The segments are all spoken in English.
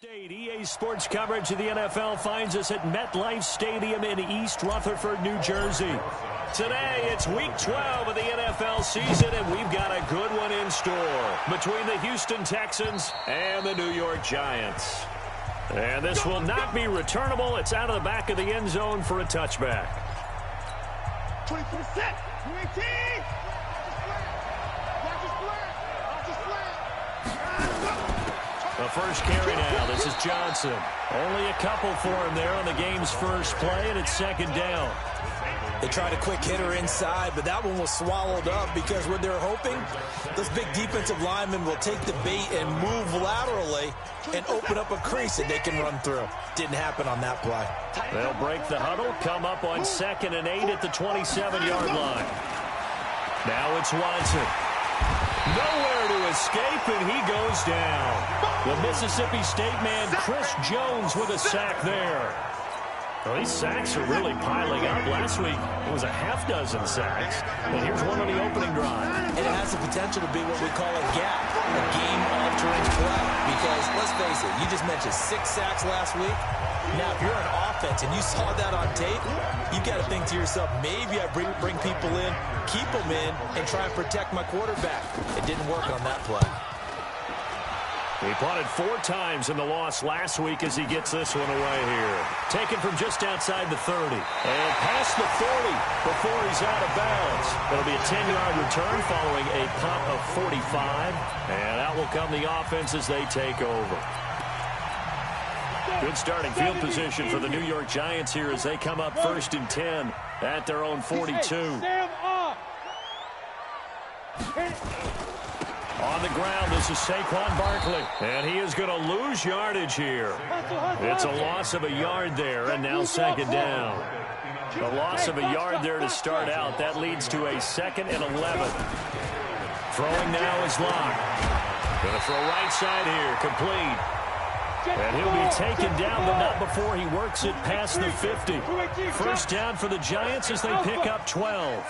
State EA Sports coverage of the NFL finds us at MetLife Stadium in East Rutherford, New Jersey. Today, it's Week 12 of the NFL season, and we've got a good one in store between the Houston Texans and the New York Giants. And this will not be returnable. It's out of the back of the end zone for a touchback. 20%, 218. The first carry now. This is Johnson. Only a couple for him there on the game's first play, and it's second down. They tried a quick hitter inside, but that one was swallowed up because what they're hoping, those big defensive linemen will take the bait and move laterally and open up a crease that they can run through. Didn't happen on that play. They'll break the huddle, come up on 2nd and 8 at the 27-yard line. Now it's Watson. Nowhere to escape, and he goes down. The Mississippi State man, Chris Jones, with a sack there. Well, these sacks are really piling up. Last week, it was a half-dozen sacks. And here's one on the opening drive. And it has the potential to be what we call a gap, a game-altering play. Because, let's face it, you just mentioned 6 sacks last week. Now, if you're an offense and you saw that on tape, you've got to think to yourself, maybe I bring people in, keep them in, and try and protect my quarterback. It didn't work on that play. He punted 4 times in the loss last week as he gets this one away here. Taken from just outside the 30. And past the 40 before he's out of bounds. It'll be a 10-yard return following a punt of 45. And out will come the offense as they take over. Good starting field position for the New York Giants here as they come up 1st and 10 at their own 42. On the ground, this is Saquon Barkley, and he is going to lose yardage here. It's a loss of a yard there, and now 2nd down. A loss of a yard there to start out. That leads to a 2nd and 11. Throwing now is Locke. Going to throw right side here, complete. And he'll be taken down, but not before he works it past the 50. First down for the Giants as they pick up 12.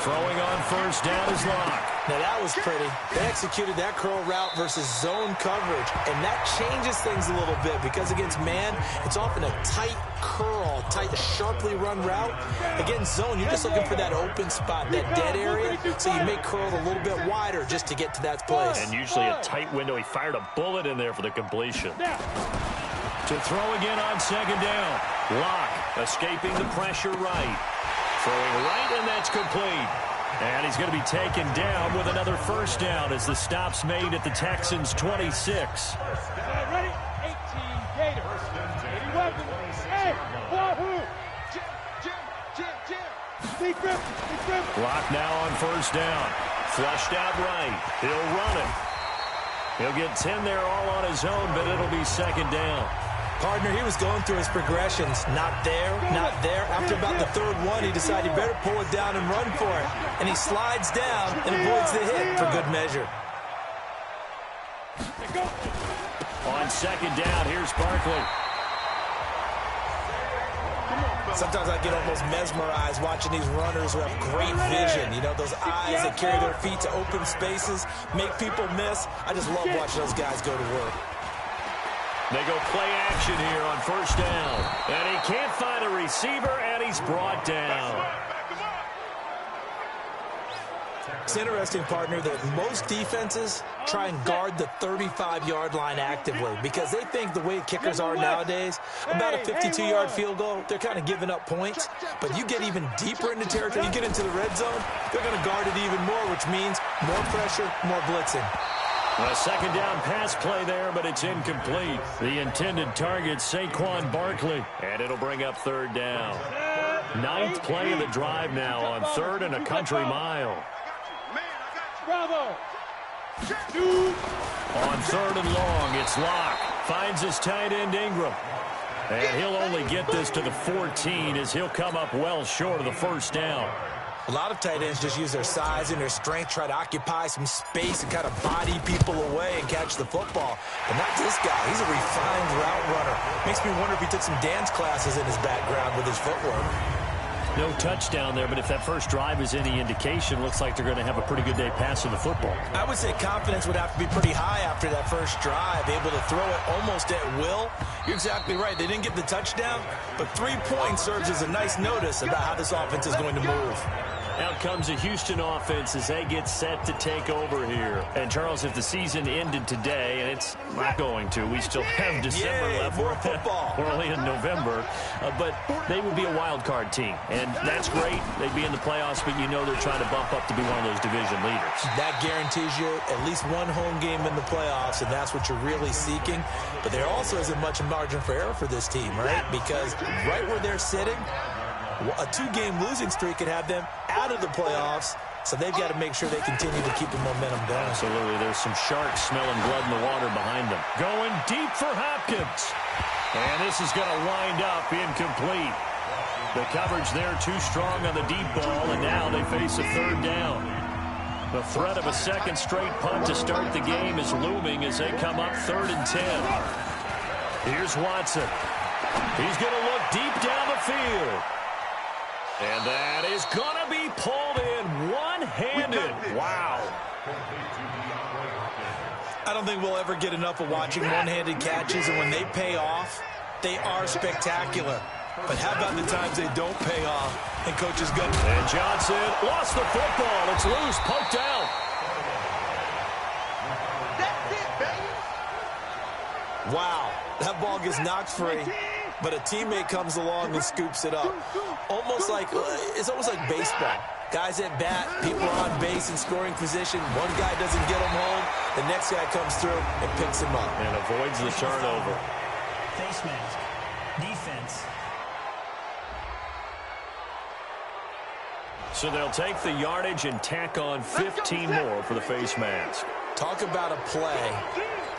Throwing on first down is Locke. Now that was pretty. They executed that curl route versus zone coverage, and that changes things a little bit because against man, it's often a tight curl, tight, sharply run route. Against zone, you're just looking for that open spot, that dead area, so you make curl a little bit wider just to get to that place. And usually a tight window. He fired a bullet in there for the completion. To throw again on 2nd down. Locke escaping the pressure right. Throwing right, and that's complete. And he's going to be taken down with another first down as the stop's made at the Texans' 26. Ready? 18 Gators. 81. Hey, Wahoo. Jim. Locke now on first down. Flushed out right. He'll run it. He'll get 10 there all on his own, but it'll be 2nd down. Partner, he was going through his progressions. Not there, not there. After about the 3rd one, he decided he better pull it down and run for it. And he slides down and avoids the hit for good measure. On 2nd down, here's Barkley. Sometimes I get almost mesmerized watching these runners who have great vision. You know, those eyes that carry their feet to open spaces, make people miss. I just love watching those guys go to work. They go play action here on first down. And he can't find a receiver, and he's brought down. It's interesting, partner, that most defenses try and guard the 35-yard line actively because they think the way kickers are nowadays, about a 52-yard field goal, they're kind of giving up points. But you get even deeper into territory, you get into the red zone, they're going to guard it even more, which means more pressure, more blitzing. A 2nd down pass play there, but it's incomplete. The intended target, Saquon Barkley. And it'll bring up 3rd down. 9th play of the drive now on 3rd and a country mile. Bravo. On 3rd and long, it's Locke. Finds his tight end Ingram. And he'll only get this to the 14 as he'll come up well short of the first down. A lot of tight ends just use their size and their strength, try to occupy some space and kind of body people away and catch the football. But not this guy. He's a refined route runner. Makes me wonder if he took some dance classes in his background with his footwork. No touchdown there, but if that first drive is any indication, looks like they're going to have a pretty good day passing the football. I would say confidence would have to be pretty high after that first drive, able to throw it almost at will. You're exactly right. They didn't get the touchdown, but 3 points serves as a nice notice about how this offense is going to move. Out comes the Houston offense as they get set to take over here. And, Charles, if the season ended today, and it's not going to, we still have December left. More football. We're only in November. But they would be a wild card team. And that's great. They'd be in the playoffs, but you know they're trying to bump up to be one of those division leaders. That guarantees you at least one home game in the playoffs, and that's what you're really seeking. But there also isn't much margin for error for this team, right? Because right where they're sitting, a 2-game losing streak could have them out of the playoffs, so they've got to make sure they continue to keep the momentum going. Absolutely. There's some sharks smelling blood in the water behind them. Going deep for Hopkins. And this is going to wind up incomplete. The coverage there too strong on the deep ball, and now they face a third down. The threat of a second straight punt to start the game is looming as they come up 3rd and 10. Here's Watson. He's going to look deep down the field. And that is going to be pulled in one-handed. Wow. I don't think we'll ever get enough of watching one-handed catches, and when they pay off, they are spectacular. But how about the times they don't pay off? And coaches go. And Johnson lost the football. It's loose, poked out. That's it, baby. Wow, that ball gets knocked free, but a teammate comes along and scoops it up. It's almost like baseball. Guys at bat, people are on base in scoring position. One guy doesn't get him home. The next guy comes through and picks him up. And avoids the turnover. Face mask. Defense. So they'll take the yardage and tack on 15 more for the face mask. Talk about a play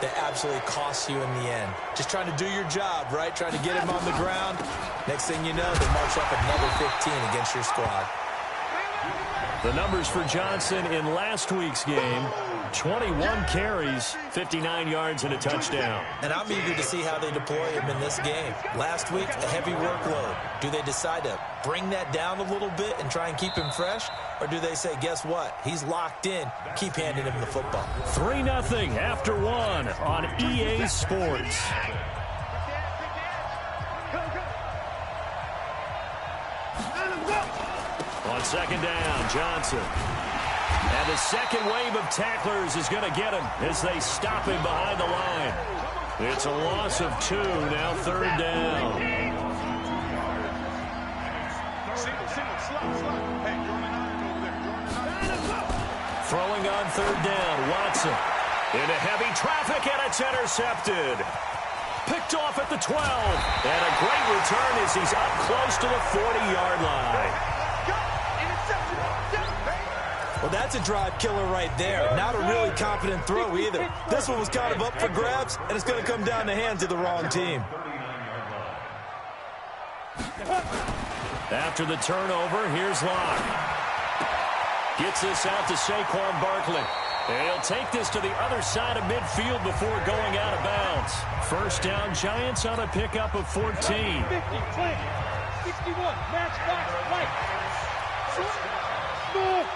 that absolutely costs you in the end. Just trying to do your job, right? Trying to get him on the ground. Next thing you know, they march up another 15 against your squad. The numbers for Johnson in last week's game, 21 carries, 59 yards, and a touchdown. And I'm eager to see how they deploy him in this game. Last week, a heavy workload. Do they decide to bring that down a little bit and try and keep him fresh? Or do they say, guess what? He's locked in. Keep handing him the football. 3-0 after 1 on EA Sports. On second down, Johnson. And the second wave of tacklers is going to get him as they stop him behind the line. It's a loss of 2, now 3rd down. Throwing on 3rd down, Watson. Into heavy traffic, and it's intercepted. Picked off at the 12. And a great return as he's up close to the 40-yard line. Well, that's a drive killer right there. Not a really confident throw either. This one was kind of up for grabs, and it's going to come down the hands of the wrong team. After the turnover, here's Locke. Gets this out to Saquon Barkley. And he'll take this to the other side of midfield before going out of bounds. First down, Giants on a pickup of 14. 50, 20, 61, match box, right. Move.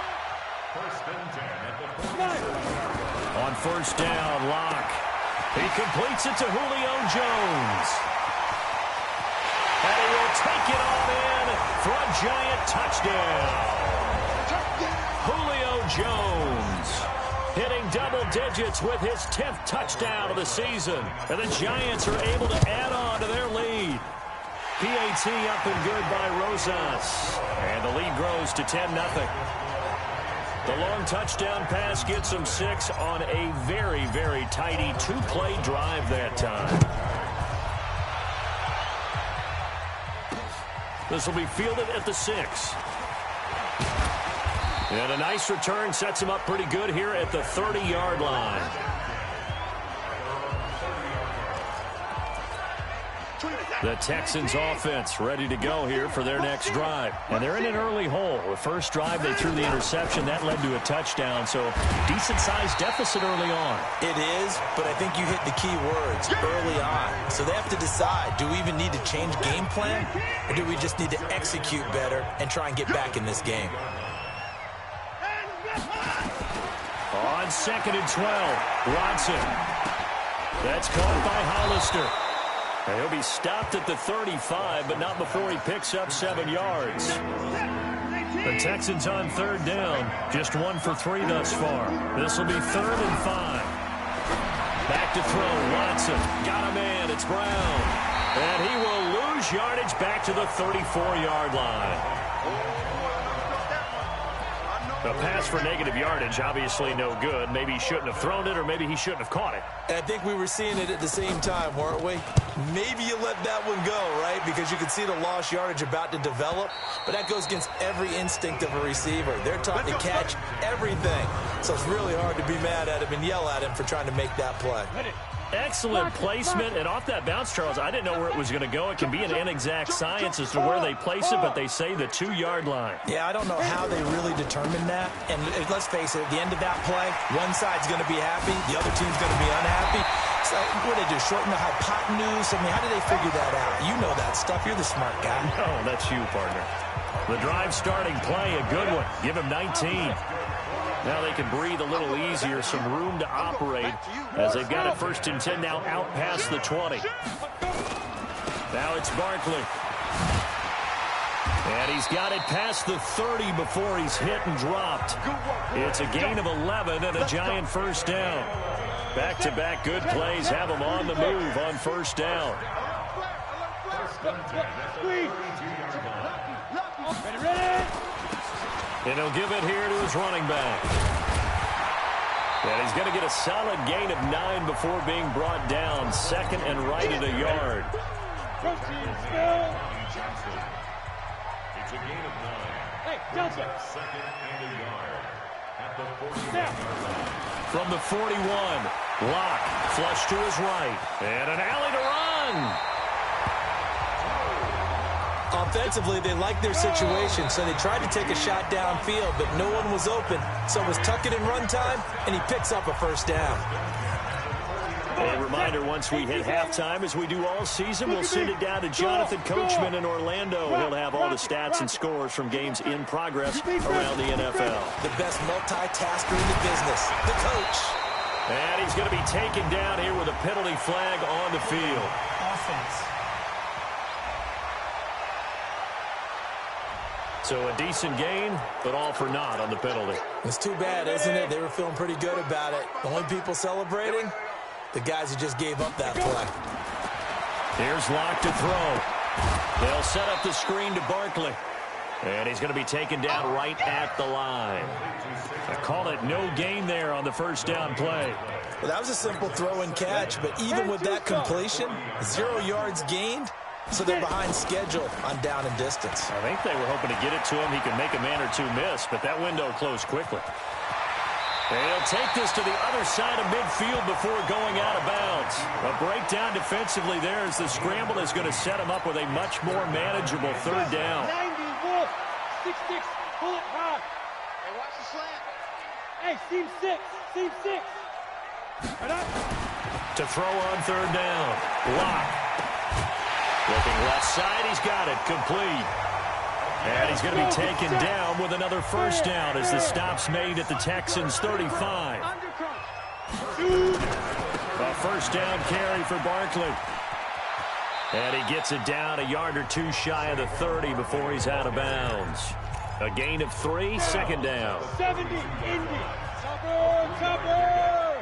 On first down, Locke. He completes it to Julio Jones. And he will take it on in for a Giant touchdown. Julio Jones hitting double digits with his 10th touchdown of the season. And the Giants are able to add on to their lead. PAT up and good by Rosas. And the lead grows to 10-0. The long touchdown pass gets them 6 on a very, very tidy 2-play drive that time. This will be fielded at the 6. And a nice return sets him up pretty good here at the 30-yard line. The Texans offense ready to go here for their next drive. And they're in an early hole. The first drive, they threw the interception. That led to a touchdown, so decent-sized deficit early on. It is, but I think you hit the key words, early on. So they have to decide, do we even need to change game plan, or do we just need to execute better and try and get back in this game? On 2nd and 12, Bronson. That's caught by Hollister. And he'll be stopped at the 35, but not before he picks up 7 yards. The Texans on 3rd down, just 1 for 3 thus far. This will be 3rd and 5. Back to throw, Watson. Got a man, it's Brown. And he will lose yardage back to the 34-yard line. A pass for negative yardage, obviously no good. Maybe he shouldn't have thrown it, or maybe he shouldn't have caught it. And I think we were seeing it at the same time, weren't we? Maybe you let that one go, right? Because you can see the lost yardage about to develop. But that goes against every instinct of a receiver. They're taught to catch everything. So it's really hard to be mad at him and yell at him for trying to make that play. Excellent placement, and off that bounce, Charles, I didn't know where it was going to go. It can be an inexact science as to where they place it, but they say the 2-yard line. Yeah, I don't know how they really determined that. And let's face it, at the end of that play, one side's going to be happy, the other team's going to be unhappy. So what do they do, shorten the hypotenuse? I mean, how do they figure that out? You know that stuff. You're the smart guy. Oh, that's you, partner. The drive starting play, a good one. Give him 19. Now they can breathe a little easier, some room to operate as they've got it 1st and 10 now out past the 20. Now it's Barkley. And he's got it past the 30 before he's hit and dropped. It's a gain of 11 and a giant 1st down. Back-to-back good plays have him on the move on 1st down. And he'll give it here to his running back. And he's going to get a solid gain of 9 before being brought down. 2nd and right at a yard. It's a gain of 9. Hey, Johnson. 2nd and a yard at the 40-yard line. From the 41, Locke flush to his right. And an alley to run. Offensively, they liked their situation, so they tried to take a shot downfield, but no one was open. So it was tuck it in run time, and he picks up a 1st down. A reminder, once we hit halftime, as we do all season, we'll send it down to Jonathan Coachman in Orlando. He'll have all the stats and scores from games in progress around the NFL. The best multitasker in the business, the coach. And he's going to be taken down here with a penalty flag on the field. Offense. So a decent gain, but all for naught on the penalty. It's too bad, isn't it? They were feeling pretty good about it. The only people celebrating, the guys who just gave up that play. Here's Locke to throw. They'll set up the screen to Barkley. And he's going to be taken down right at the line. I call it no gain there on the 1st down play. Well, that was a simple throw and catch, but even with that completion, 0 yards gained. So they're behind schedule on down and distance. I think they were hoping to get it to him. He could make a man or two miss, but that window closed quickly. And he'll take this to the other side of midfield before going out of bounds. A breakdown defensively there as the scramble is going to set him up with a much more manageable 3rd down. 90, 6-6, pull it hard. Hey, watch the slant. Hey, seam 6, seam 6. Right up. To throw on 3rd down. Locke. Looking left side, he's got it, complete. And he's going to be taken down with another 1st down as the stop's made at the Texans' 35. A 1st down carry for Barkley. And he gets it down a yard or two shy of the 30 before he's out of bounds. A gain of 3, 2nd down. 70, Indy. Cover.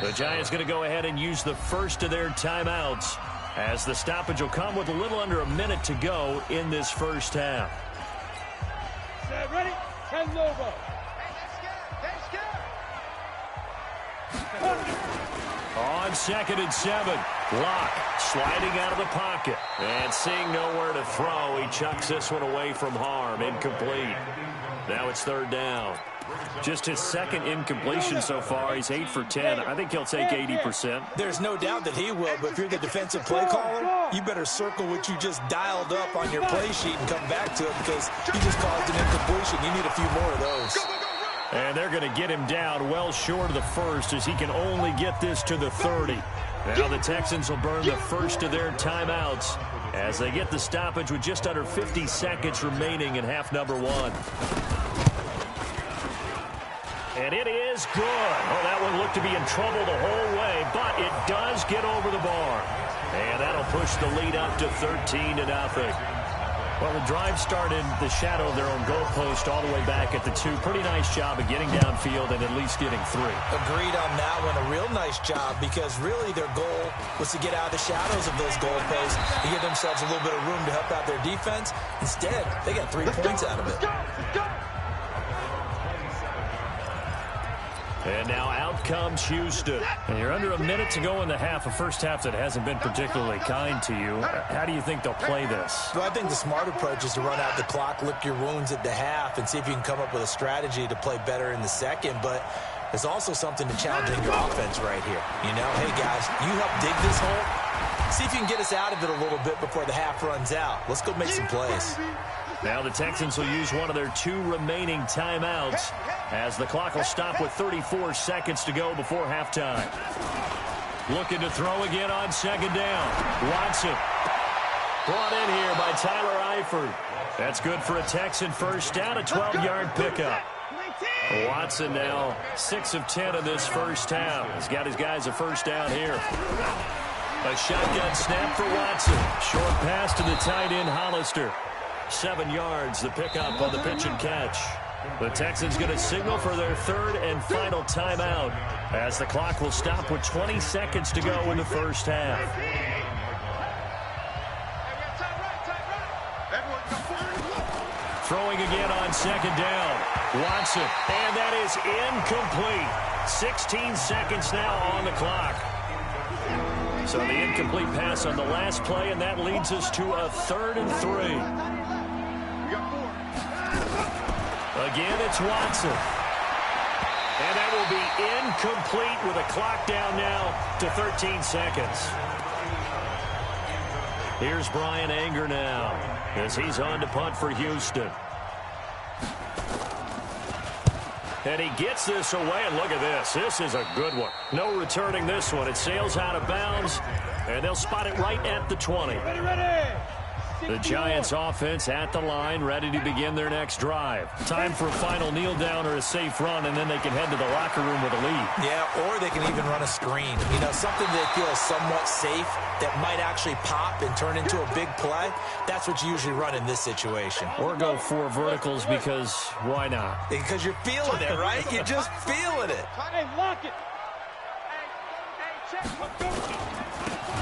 The Giants going to go ahead and use the first of their timeouts, as the stoppage will come with a little under a minute to go in this 1st half. Ready? 10 Lobo. On 2nd and 7, Locke sliding out of the pocket and seeing nowhere to throw. He chucks this one away from harm, incomplete. Now it's third down. Just his second incompletion so far. He's 8 for 10. I think he'll take 80%. There's no doubt that he will, but if you're the defensive play caller, you better circle what you just dialed up on your play sheet and come back to it because you just caused an incompletion. You need a few more of those. And they're going to get him down well short of the first as he can only get this to the 30. Now the Texans will burn the first of their timeouts as they get the stoppage with just under 50 seconds remaining in half number 1. And it is good. Oh, that one looked to be in trouble the whole way, but it does get over the bar. And that'll push the lead up to 13-0. Well, the drive started in the shadow of their own goalpost all the way back at the 2. Pretty nice job of getting downfield and at least getting 3. Agreed on that one. A real nice job because really their goal was to get out of the shadows of those goalposts and give themselves a little bit of room to help out their defense. Instead, they got 3 points out of it. And now out comes Houston. And you're under a minute to go in the half, a first half that hasn't been particularly kind to you. How do you think they'll play this? Well, I think the smart approach is to run out the clock, lick your wounds at the half, and see if you can come up with a strategy to play better in the second. But there's also something to challenging your offense right here. You know, hey, guys, you help dig this hole. See if you can get us out of it a little bit before the half runs out. Let's go make some plays. Now the Texans will use one of their 2 remaining timeouts as the clock will stop with 34 seconds to go before halftime. Looking to throw again on second down. Watson brought in here by Tyler Eifert. That's good for a Texan first down, a 12-yard pickup. Watson now 6 of 10 in this first half. He's got his guys a first down here. A shotgun snap for Watson. Short pass to the tight end, Hollister. 7 yards, the pickup on the pitch and catch. The Texans going to signal for their 3rd and final timeout as the clock will stop with 20 seconds to go in the first half. Throwing again on second down. Watson, and that is incomplete. 16 seconds now on the clock. So the incomplete pass on the last play, and that leads us to a 3rd and 3. Again, it's Watson. And that will be incomplete with a clock down now to 13 seconds. Here's Brian Anger now as he's on to punt for Houston. And he gets this away, and look at this. This is a good one. No returning this one. It sails out of bounds, and they'll spot it right at the 20. Ready. The Giants offense at the line, ready to begin their next drive. Time for a final kneel down or a safe run, and then they can head to the locker room with a lead. Yeah, or they can even run a screen. You know, something they feel somewhat safe that might actually pop and turn into a big play. That's what you usually run in this situation. Or go 4 verticals because why not? Because you're feeling it, right? You're just feeling it. Hey, lock it. Hey, check.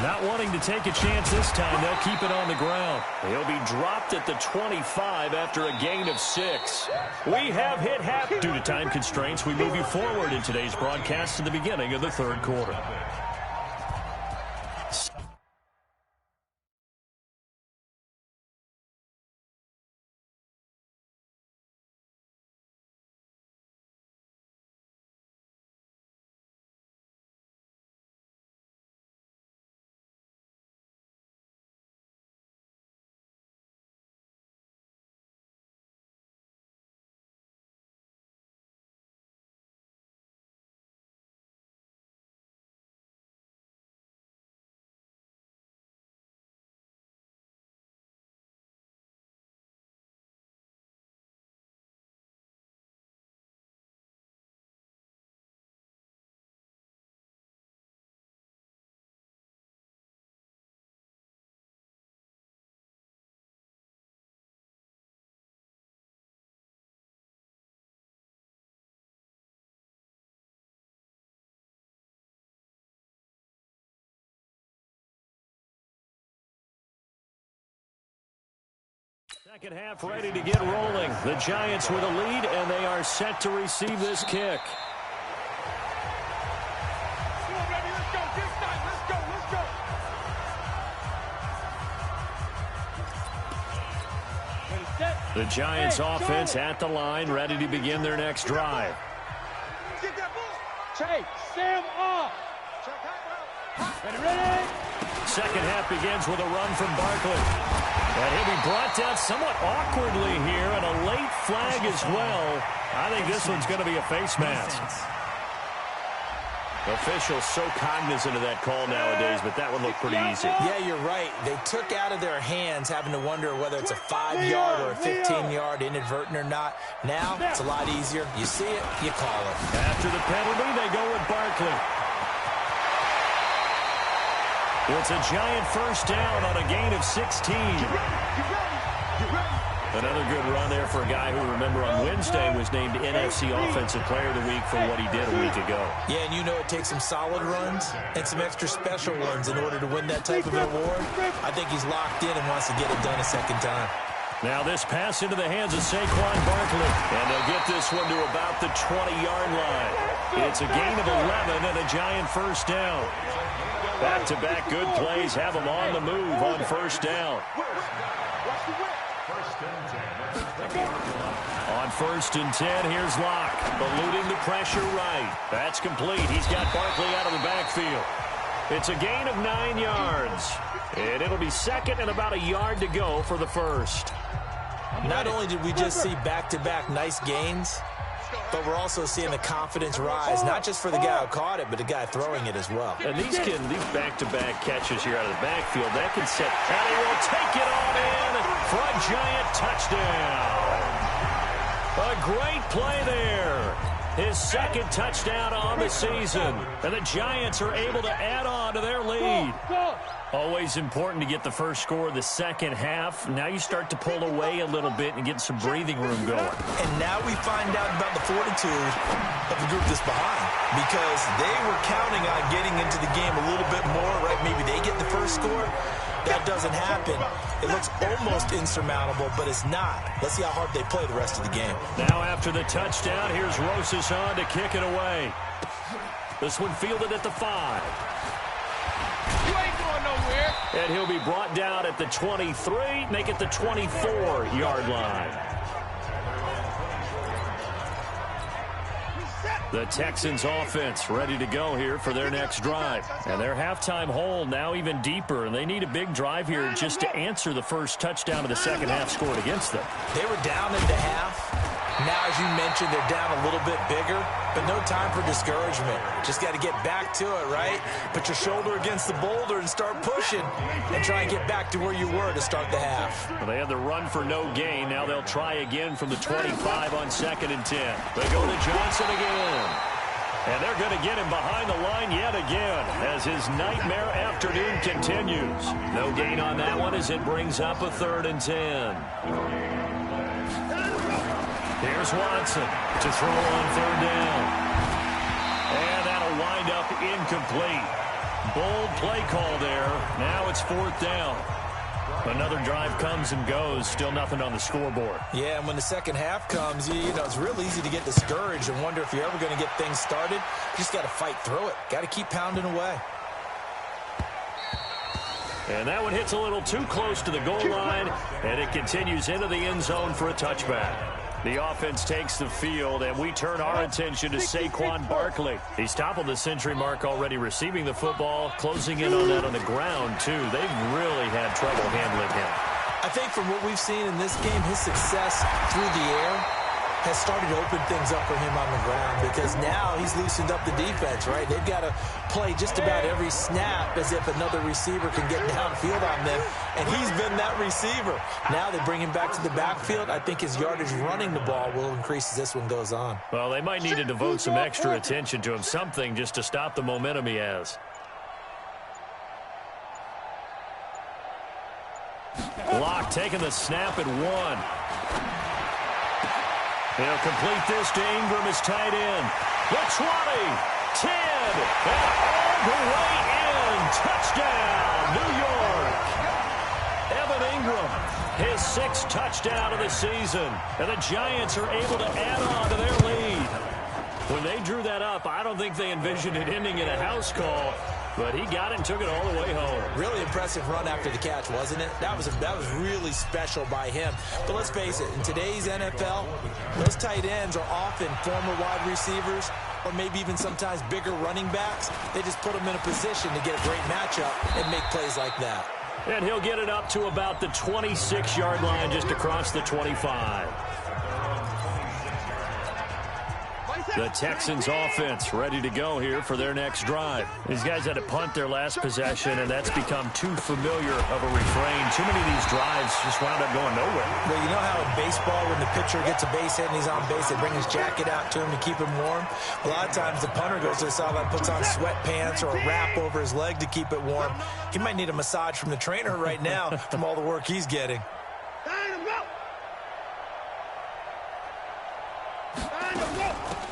Not wanting to take a chance this time, they'll keep it on the ground. He'll be dropped at the 25 after a gain of 6. We have hit half. Due to time constraints, we move you forward in today's broadcast to the beginning of the 3rd quarter. Second half ready to get rolling. The Giants with a lead, and they are set to receive this kick. Come on, baby, let's go. This time, let's go. The Giants offense at the line, ready to begin their next drive. Chase, Sam off. Ready? Second half begins with a run from Barkley. And he'll be brought down somewhat awkwardly here, and a late flag as well. I think this one's going to be a face mask. Officials so cognizant of that call nowadays, but that would look pretty easy. Yeah, you're right. They took out of their hands having to wonder whether it's a 5-yard or a 15-yard inadvertent or not. Now, it's a lot easier. You see it, you call it. After the penalty, they go with Barkley. It's a Giant first down on a gain of 16. Another good run there for a guy who, remember, on Wednesday was named NFC Offensive Player of the Week for what he did a week ago. Yeah, and you know it takes some solid runs and some extra special ones in order to win that type of award. I think he's locked in and wants to get it done a second time. Now this pass into the hands of Saquon Barkley. And they'll get this one to about the 20-yard line. It's a gain of 11 and a Giant first down. Back-to-back good plays have them on the move on first down. On 1st and 10, here's Locke, eluding the pressure right. That's complete. He's got Barkley out of the backfield. It's a gain of 9 yards. And it'll be second and about a yard to go for the first. Not only did we just see back-to-back nice gains, but we're also seeing the confidence rise, not just for the guy who caught it, but the guy throwing it as well. And these back-to-back catches here out of the backfield, that can set, and he will take it on in for a Giant touchdown. A great play there. His second touchdown on the season. And the Giants are able to add on to their lead. Always important to get the first score of the second half. Now you start to pull away a little bit and get some breathing room going. And now we find out about the fortitude of the group that's behind, because they were counting on getting into the game a little bit more, right? Maybe they get the first score. That doesn't happen. It looks almost insurmountable, but it's not. Let's see how hard they play the rest of the game. Now after the touchdown, here's Rosas on to kick it away. This one fielded at the 5. You ain't going nowhere. And he'll be brought down at the 23, make it the 24-yard line. The Texans offense ready to go here for their next drive. And their halftime hole now even deeper, and they need a big drive here just to answer the first touchdown of the second half scored against them. They were down into half. Now, as you mentioned, they're down a little bit bigger, but no time for discouragement. Just got to get back to it, right? Put your shoulder against the boulder and start pushing and try and get back to where you were to start the half. Well, they had the run for no gain. Now they'll try again from the 25 on 2nd and 10. They go to Johnson again. And they're going to get him behind the line yet again as his nightmare afternoon continues. No gain on that one as it brings up a 3rd and 10. Here's Watson to throw on 3rd down. And that'll wind up incomplete. Bold play call there. Now it's 4th down. Another drive comes and goes. Still nothing on the scoreboard. Yeah, and when the second half comes, you know, it's real easy to get discouraged and wonder if you're ever going to get things started. You just got to fight through it. Got to keep pounding away. And that one hits a little too close to the goal line, and it continues into the end zone for a touchback. The offense takes the field, and we turn our attention to Saquon Barkley. He's toppled the century mark already receiving the football, closing in on that on the ground, too. They've really had trouble handling him. I think from what we've seen in this game, his success through the air has started to open things up for him on the ground, because now he's loosened up the defense, right? They've got to play just about every snap as if another receiver can get downfield on them, and he's been that receiver. Now they bring him back to the backfield. I think his yardage running the ball will increase as this one goes on. Well, they might need to devote some extra attention to him, something just to stop the momentum he has. Locke taking the snap at 1. He'll complete this to Ingram as tight end. The 20, 10, and all the way in. Touchdown, New York. Evan Ingram, his 6th touchdown of the season. And the Giants are able to add on to their lead. When they drew that up, I don't think they envisioned it ending in a house call. but he got it and took it all the way home. Really impressive run after the catch, wasn't it? That was really special by him. But let's face it, in today's NFL, those tight ends are often former wide receivers or maybe even sometimes bigger running backs. They just put them in a position to get a great matchup and make plays like that. And he'll get it up to about the 26-yard line, just across the 25. The Texans offense ready to go here for their next drive. These guys had to punt their last possession, and that's become too familiar of a refrain. Too many of these drives just wound up going nowhere. Well, you know how in baseball, when the pitcher gets a base hit and he's on base, they bring his jacket out to him to keep him warm? A lot of times the punter goes to the sideline, puts on sweatpants or a wrap over his leg to keep it warm. He might need a massage from the trainer right now from all the work he's getting.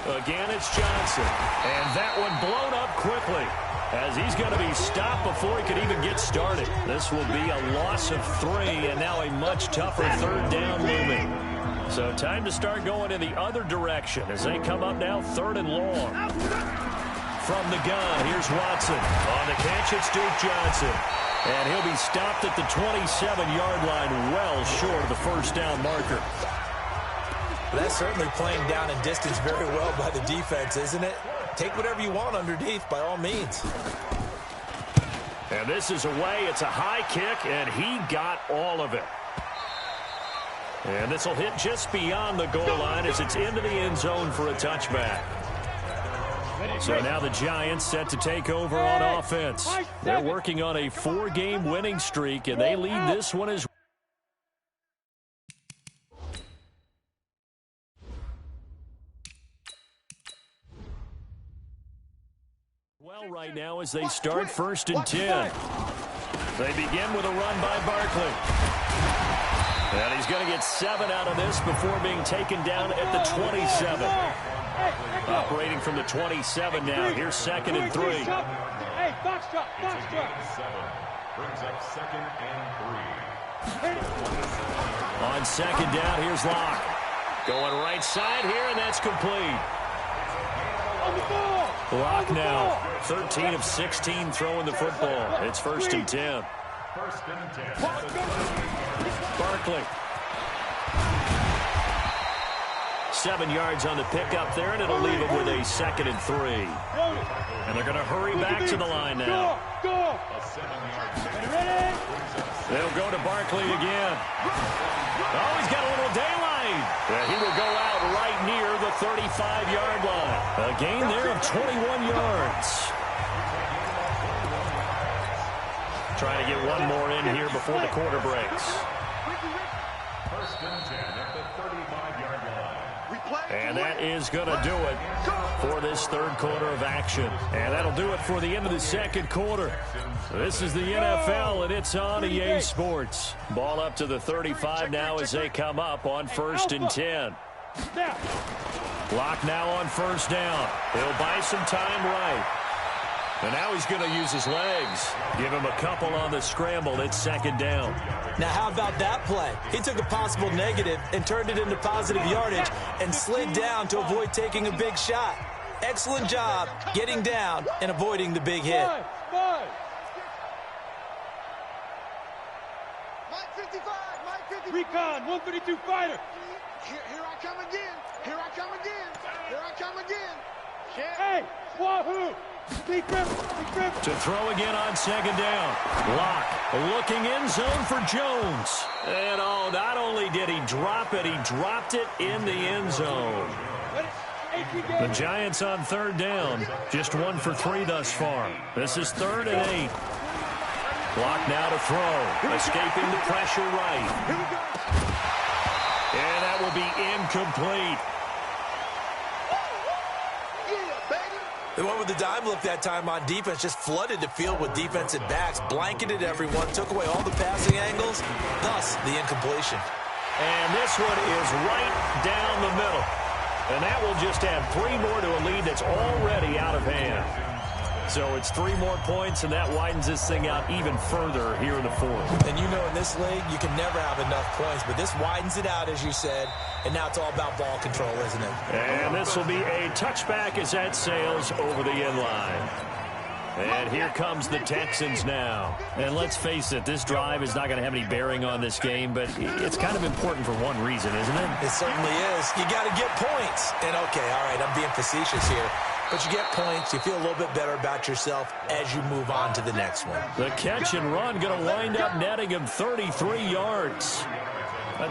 Again, it's Johnson. And that one blown up quickly as he's going to be stopped before he could even get started. This will be a loss of 3 and now a much tougher third down looming. So time to start going in the other direction as they come up now 3rd and long. From the gun, here's Watson. On the catch, it's Duke Johnson. And he'll be stopped at the 27-yard line, well short of the first down marker. That's certainly playing down in distance very well by the defense, isn't it? Take whatever you want underneath, by all means. And this is away. It's a high kick, and he got all of it. And this will hit just beyond the goal line as it's into the end zone for a touchback. So now the Giants set to take over on offense. They're working on a 4-game winning streak, and they lead this one as well right now as they start 1st and 10. They begin with a run by Barkley. And he's going to get 7 out of this before being taken down at the 27. Operating from the 27 now. Here's 2nd and 3. Hey, box drop. Brings up 2nd and 3. On 2nd down, here's Locke. Going right side here, and that's complete. Locke now, 13 of 16 throwing the football. It's 1st and 10. Barkley. 7 yards on the pickup there, and it'll leave him with a 2nd and 3. And they're going to hurry back to the line now. They'll go to Barkley again. Oh, he's got a little daylight. He will go out right near the 35-yard line. A gain there of 21 yards. Trying to get one more in here before the quarter breaks. 1st and 10 at the 35-yard line. And that is going to do it for this 3rd quarter of action. And that'll do it for the end of the 2nd quarter. This is the NFL, and it's on EA Sports. Ball up to the 35 now as they come up on 1st and 10. Locke now on 1st down. He'll buy some time right. And now he's going to use his legs. Give him a couple on the scramble. It's 2nd down. Now, how about that play? He took a possible negative and turned it into positive yardage and slid down to avoid taking a big shot. Excellent job getting down and avoiding the big hit. Recon, 132 fighter. Here I come again. Here I come again. Here I come again. Hey, wahoo. Big grip. To throw again on 2nd down. Locke looking end zone for Jones. And oh, not only did he drop it, he dropped it in the end zone. The Giants on 3rd down. Just 1 for 3 thus far. This is 3rd and 8. Locke now to throw. Escaping the pressure right. And that will be incomplete. The one with the dime look that time on defense just flooded the field with defensive backs, blanketed everyone, took away all the passing angles, thus the incompletion. And this one is right down the middle. And that will just add 3 more to a lead that's already out of hand. So it's 3 more points, and that widens this thing out even further here in the 4th. And you know in this league, you can never have enough points, but this widens it out, as you said, and now it's all about ball control, isn't it? And this will be a touchback as that sails over the end line. And here comes the Texans now. And let's face it, this drive is not going to have any bearing on this game, but it's kind of important for one reason, isn't it? It certainly is. You got to get points. And, okay, all right, I'm being facetious here. But you get points, you feel a little bit better about yourself as you move on to the next one. The catch and run going to wind up netting him 33 yards.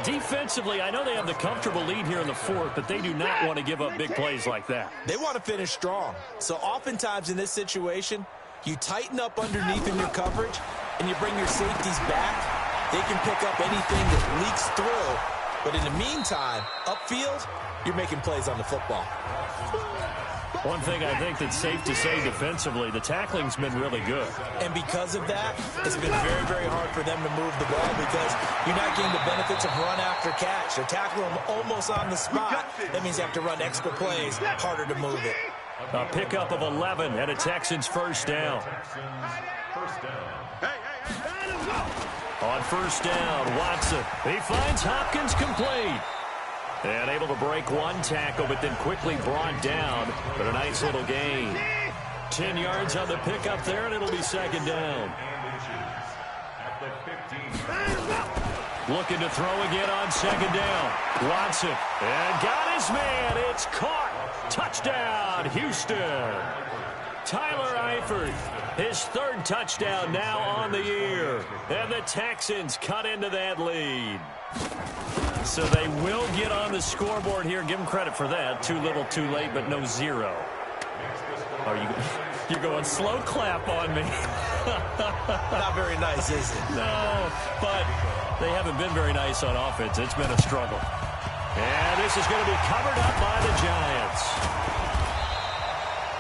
Defensively, I know they have the comfortable lead here in the fourth, but they do not want to give up big plays like that. They want to finish strong. So oftentimes in this situation, you tighten up underneath in your coverage, and you bring your safeties back. They can pick up anything that leaks through. But in the meantime, upfield, you're making plays on the football. One thing I think that's safe to say defensively, the tackling's been really good. And because of that, it's been very, very hard for them to move the ball because you're not getting the benefits of run after catch. They're tackling them almost on the spot. That means you have to run extra plays, harder to move it. A pickup of 11 and a Texans first down. On first down, Watson. He finds Hopkins complete. And able to break one tackle, but then quickly brought down. But a nice little gain. 10 yards on the pickup there, and it'll be second down. Looking to throw again on second down. Watson. And got his man. It's caught. Touchdown, Houston. Tyler Eifert, his third touchdown now on the year. And the Texans cut into that lead. So they will get on the scoreboard here. Give them credit for that. Too little, too late, but no zero. You're going slow clap on me. Not very nice, is it? No, but they haven't been very nice on offense. It's been a struggle. And this is going to be covered up by the Giants.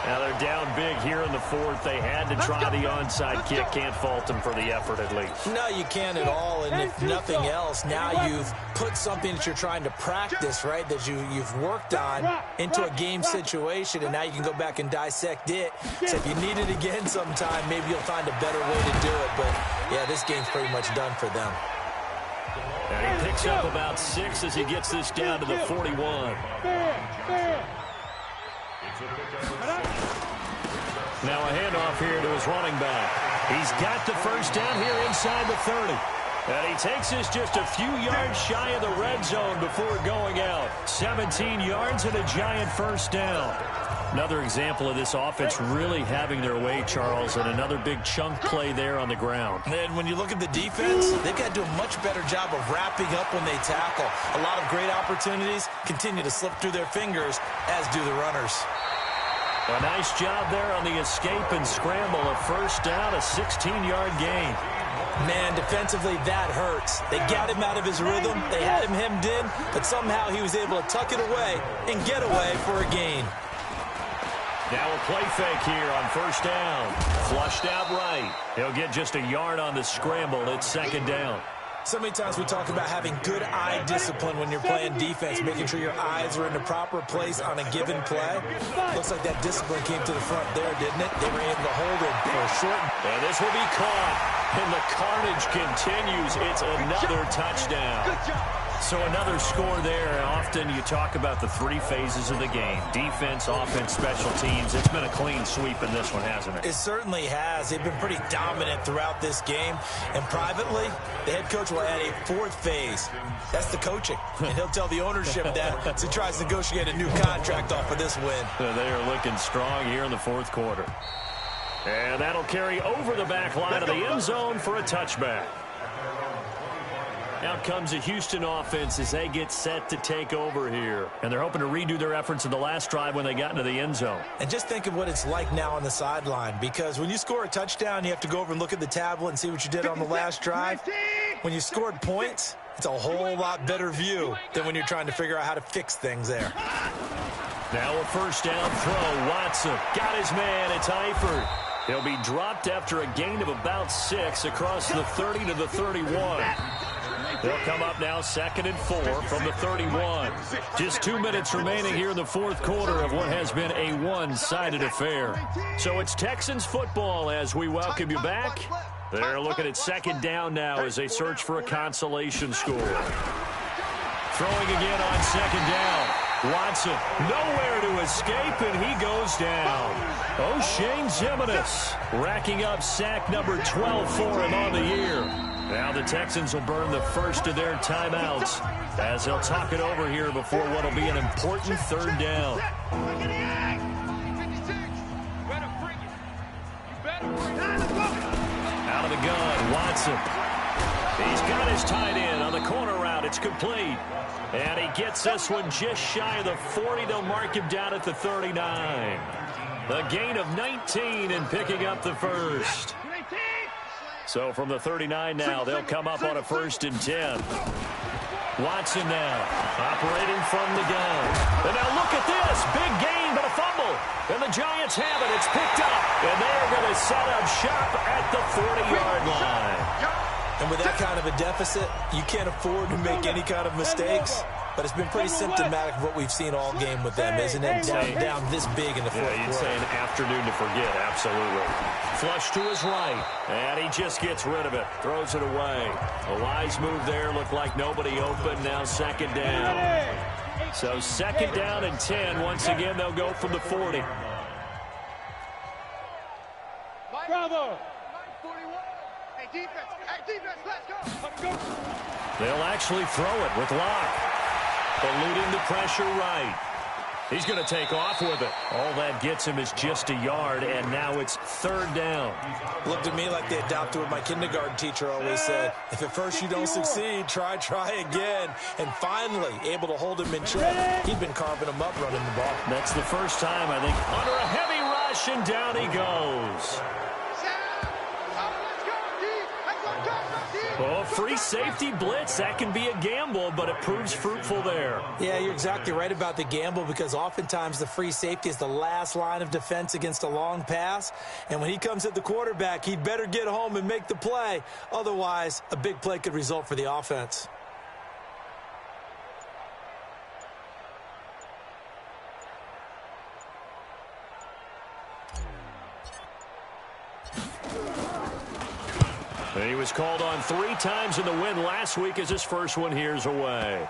Now they're down big here in the fourth. They had to try the onside kick. Can't fault them for the effort at least. No, you can't at all. And if nothing else, now you've put something that you're trying to practice, right, that you've worked on into a game situation, and now you can go back and dissect it. So if you need it again sometime, maybe you'll find a better way to do it. But, yeah, this game's pretty much done for them. And he picks up about 6 as he gets this down to the 41. Now a handoff here to his running back. He's got the first down here inside the 30. And he takes this just a few yards shy of the red zone before going out. 17 yards and a Giant first down. Another example of this offense really having their way, Charles, and another big chunk play there on the ground. And when you look at the defense, they've got to do a much better job of wrapping up when they tackle. A lot of great opportunities continue to slip through their fingers, as do the runners. A nice job there on the escape and scramble. A first down, a 16-yard gain. Man, defensively, that hurts. They got him out of his rhythm. They had him hemmed in, but somehow he was able to tuck it away and get away for a gain. Now a play fake here on first down. Flushed out right. He'll get just a yard on the scramble. It's second down. So many times we talk about having good eye discipline when you're playing defense, making sure your eyes are in the proper place on a given play. Looks like that discipline came to the front there, didn't it? They were able to hold it for a short. And this will be caught. And the carnage continues. It's another touchdown. So another score there. Often you talk about the three phases of the game. Defense, offense, special teams. It's been a clean sweep in this one, hasn't it? It certainly has. They've been pretty dominant throughout this game. And privately, the head coach will add a fourth phase. That's the coaching. And he'll tell the ownership that as he tries to negotiate a new contract off of this win. They are looking strong here in the fourth quarter. And that'll carry over the back line of the end zone for a touchback. Out comes the Houston offense as they get set to take over here. And they're hoping to redo their efforts in the last drive when they got into the end zone. And just think of what it's like now on the sideline, because when you score a touchdown, you have to go over and look at the tablet and see what you did on the last drive. When you scored points, it's a whole lot better view than when you're trying to figure out how to fix things there. Now a first down throw. Watson got his man. It's Eifert. He'll be dropped after a gain of about 6 across the 30 to the 31. They'll come up now 2nd and 4 from the 31. Just 2 minutes remaining here in the fourth quarter of what has been a one-sided affair. So it's Texans football as we welcome you back. They're looking at second down now as they search for a consolation score. Throwing again on second down. Watson, nowhere to escape, and he goes down. O'Shane Zimenez racking up sack number 12 for him on the year. Now the Texans will burn the first of their timeouts as they'll talk it over here before what will be an important third down. Out of the gun, Watson. He's got his tight end on the corner route. It's complete. And he gets this one just shy of the 40. They'll mark him down at the 39. A gain of 19 and picking up the first. So from the 39 now, they'll come up on a 1st and 10. Watson now, operating from the gun. And now look at this. Big gain, but a fumble. And the Giants have it. It's picked up. And they are going to set up shop at the 40-yard line. And with that kind of a deficit, you can't afford to make any kind of mistakes. But it's been pretty symptomatic of what we've seen all game with them, isn't it? Down this big in the fourth quarter. You'd say an afternoon to forget, absolutely. Flush to his right, and he just gets rid of it. Throws it away. A wise move there. Looked like nobody open. Now 2nd down. So 2nd down and 10. Once again, they'll go from the 40. Bravo. Hey, defense, let's go. They'll actually throw it with Locke. Eluding the pressure right. He's going to take off with it. All that gets him is just a yard, and now it's 3rd down. Looked at me like they adopted what my kindergarten teacher always said. If at first you don't succeed, try again. And finally, able to hold him in check. He'd been carving him up running the ball. That's the first time, I think, under a heavy rush, and down he goes. Oh, free safety blitz. That can be a gamble, but it proves fruitful there. Yeah, you're exactly right about the gamble because oftentimes the free safety is the last line of defense against a long pass. And when he comes at the quarterback, he'd better get home and make the play. Otherwise, a big play could result for the offense. He was called on 3 times in the win last week as his first one here's away.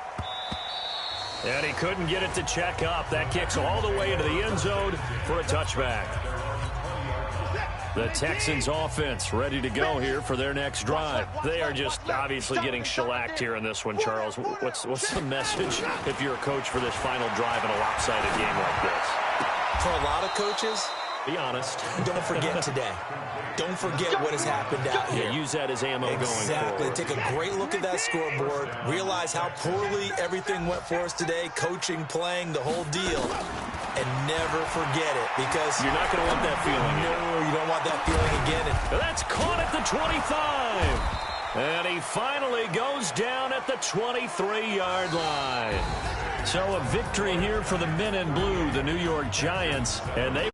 And he couldn't get it to check up. That kicks all the way into the end zone for a touchback. The Texans offense ready to go here for their next drive. They are just obviously getting shellacked here in this one, Charles. What's the message if you're a coach for this final drive in a lopsided game like this? For a lot of coaches, be honest. Don't forget today. Don't forget what has happened out here. Yeah, use that as ammo going forward. Exactly. Take a great look at that scoreboard. Realize how poorly everything went for us today. Coaching, playing, the whole deal. And never forget it because you're not going to want that feeling. No, you don't want that feeling again. That's caught at the 25. And he finally goes down at the 23-yard line. So a victory here for the men in blue, the New York Giants. And they